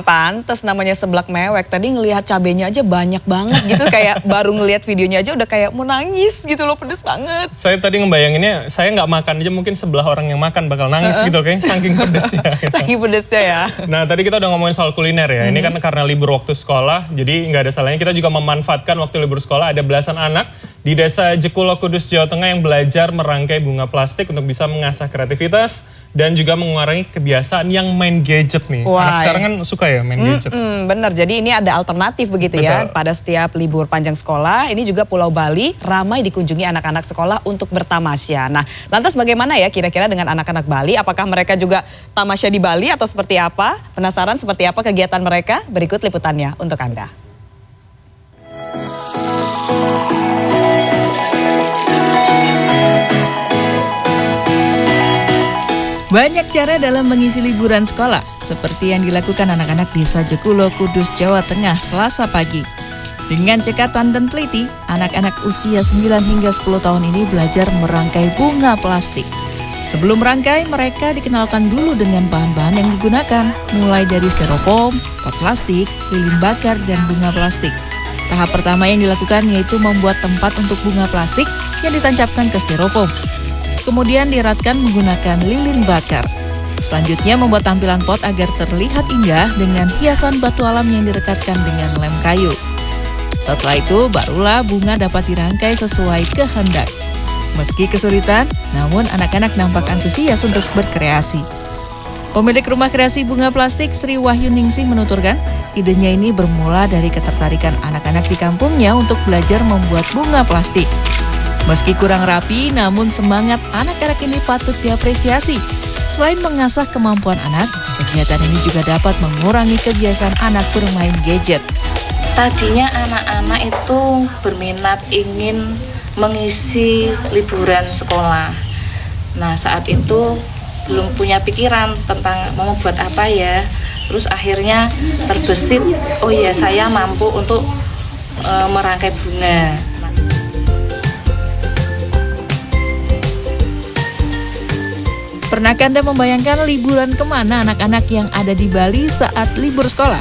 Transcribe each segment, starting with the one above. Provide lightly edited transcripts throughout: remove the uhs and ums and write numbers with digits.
Pantes namanya seblak mewek. Tadi ngelihat cabenya aja banyak banget gitu, kayak baru ngelihat videonya aja udah kayak mau nangis gitu loh, pedes banget. Saya tadi ngebayanginnya, saya nggak makan aja mungkin sebelah orang yang makan bakal nangis gitu kayak saking pedesnya. Gitu. Saking pedesnya ya. Nah tadi kita udah ngomongin soal kuliner ya, ini kan karena libur waktu sekolah, jadi nggak ada salahnya kita juga memanfaatkan waktu libur sekolah. Ada belasan anak di Desa Jekulo, Kudus, Jawa Tengah yang belajar merangkai bunga plastik untuk bisa mengasah kreativitas dan juga mengurangi kebiasaan yang main gadget nih. Anak sekarang kan suka ya main gadget. Bener, jadi ini ada alternatif begitu ya. Pada setiap libur panjang sekolah, ini juga Pulau Bali ramai dikunjungi anak-anak sekolah untuk bertamasya. Nah, lantas bagaimana ya kira-kira dengan anak-anak Bali? Apakah mereka juga tamasya di Bali atau seperti apa? Penasaran seperti apa kegiatan mereka? Berikut liputannya untuk Anda. Banyak cara dalam mengisi liburan sekolah, seperti yang dilakukan anak-anak Desa Jekulo, Kudus, Jawa Tengah, Selasa pagi. Dengan cekatan dan teliti, anak-anak usia 9 hingga 10 tahun ini belajar merangkai bunga plastik. Sebelum merangkai, mereka dikenalkan dulu dengan bahan-bahan yang digunakan, mulai dari styrofoam, pot plastik, lilin bakar, dan bunga plastik. Tahap pertama yang dilakukan yaitu membuat tempat untuk bunga plastik yang ditancapkan ke styrofoam. Kemudian diratkan menggunakan lilin bakar. Selanjutnya membuat tampilan pot agar terlihat indah dengan hiasan batu alam yang direkatkan dengan lem kayu. Setelah itu barulah bunga dapat dirangkai sesuai kehendak. Meski kesulitan, namun anak-anak nampak antusias untuk berkreasi. Pemilik rumah kreasi bunga plastik Sri Wahyuningsih menuturkan, idenya ini bermula dari ketertarikan anak-anak di kampungnya untuk belajar membuat bunga plastik. Meski kurang rapi, namun semangat anak-anak ini patut diapresiasi. Selain mengasah kemampuan anak, kegiatan ini juga dapat mengurangi kebiasaan anak bermain gadget. Tadinya anak-anak itu berminat ingin mengisi liburan sekolah. Nah, saat itu belum punya pikiran tentang mau buat apa ya. Terus akhirnya terbesit, oh ya saya mampu untuk merangkai bunga. Pernahkah Anda membayangkan liburan kemana anak-anak yang ada di Bali saat libur sekolah?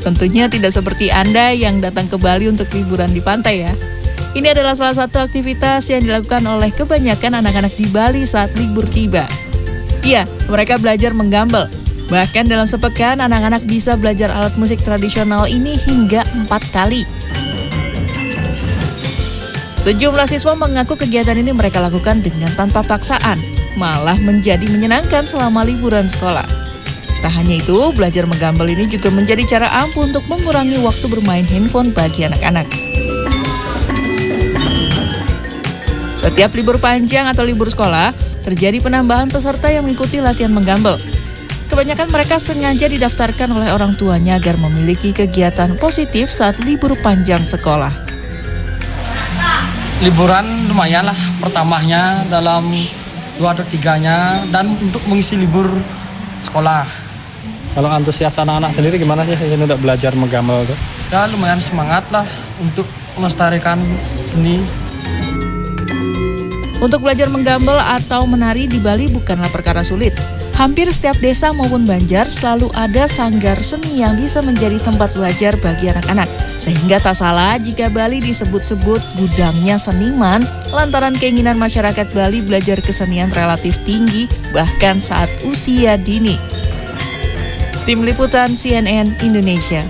Tentunya tidak seperti Anda yang datang ke Bali untuk liburan di pantai ya. Ini adalah salah satu aktivitas yang dilakukan oleh kebanyakan anak-anak di Bali saat libur tiba. Iya, mereka belajar menggambel. Bahkan dalam sepekan, anak-anak bisa belajar alat musik tradisional ini hingga 4 kali. Sejumlah siswa mengaku kegiatan ini mereka lakukan dengan tanpa paksaan, malah menjadi menyenangkan selama liburan sekolah. Tak hanya itu, belajar menggambel ini juga menjadi cara ampuh untuk mengurangi waktu bermain handphone bagi anak-anak. Setiap libur panjang atau libur sekolah, terjadi penambahan peserta yang mengikuti latihan menggambel. Kebanyakan mereka sengaja didaftarkan oleh orang tuanya agar memiliki kegiatan positif saat libur panjang sekolah. Liburan lumayan lah pertamanya dalam 2 atau 3-nya dan untuk mengisi libur sekolah. Kalau antusias anak-anak sendiri gimana sih ini untuk belajar menggambel tuh? Ya lumayan semangat lah untuk melestarikan seni. Untuk belajar menggambel atau menari di Bali bukanlah perkara sulit. Hampir setiap desa maupun banjar selalu ada sanggar seni yang bisa menjadi tempat belajar bagi anak-anak. Sehingga tak salah jika Bali disebut-sebut gudangnya seniman, lantaran keinginan masyarakat Bali belajar kesenian relatif tinggi bahkan saat usia dini. Tim Liputan CNN Indonesia.